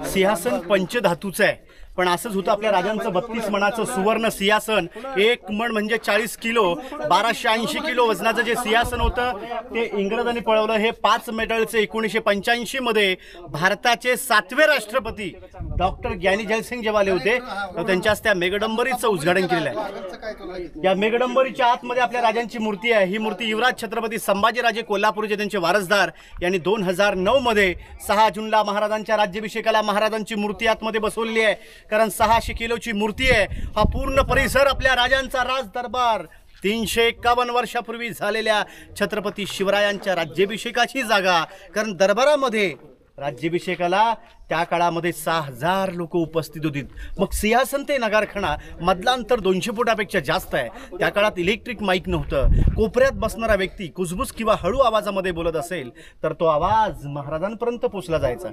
सिंहासन पंचधातूचं आहे, पण असंच होतं आपल्या राजांचं 32 मणाचं सुवर्ण सिंहासन. 1 मण म्हणजे 40 किलो, 1280 किलो वजनाचं जे सिंहासन होतं ते इंग्रजांनी पळवलं. हे 5 मेडलचे 1985 मध्ये भारताचे 7वे राष्ट्रपती डॉक्टर ज्ञानी जयसिंग जेव्हा आले होते तर त्यांच्याच त्या मेघडंबरीचं उद्घाटन केलेलं आहे. या मेघडंबरीच्या आतमध्ये आपल्या राजांची मूर्ती आहे. ही मूर्ती युवराज छत्रपती संभाजीराजे कोल्हापूरचे त्यांचे वारसदार यांनी 2009 मध्ये 6 जूनला महाराजांच्या राज्याभिषेकाला महाराजांची मूर्ती आतमध्ये बसवलेली आहे. कारण 600 किलोची मूर्ती आहे. हा पूर्ण परिसर आपल्या राजांचा राज दरबार 351 वर्षापूर्वी झालेल्या छत्रपती शिवरायांच्या राज्याभिषेकाची जागा. कारण दरबारामध्ये राज्याभिषेकाला त्या काळामध्ये 6000 लोक उपस्थित होती. मग सिंहासन ते नगारखाना मधला अंतर 200 फुटापेक्षा जास्त आहे. त्या काळात इलेक्ट्रिक माईक नव्हतं. कोपऱ्यात बसणारा व्यक्ती कुजबुज किंवा हळू आवाजामध्ये बोलत असेल तर तो आवाज महाराजांपर्यंत पोचला जायचा.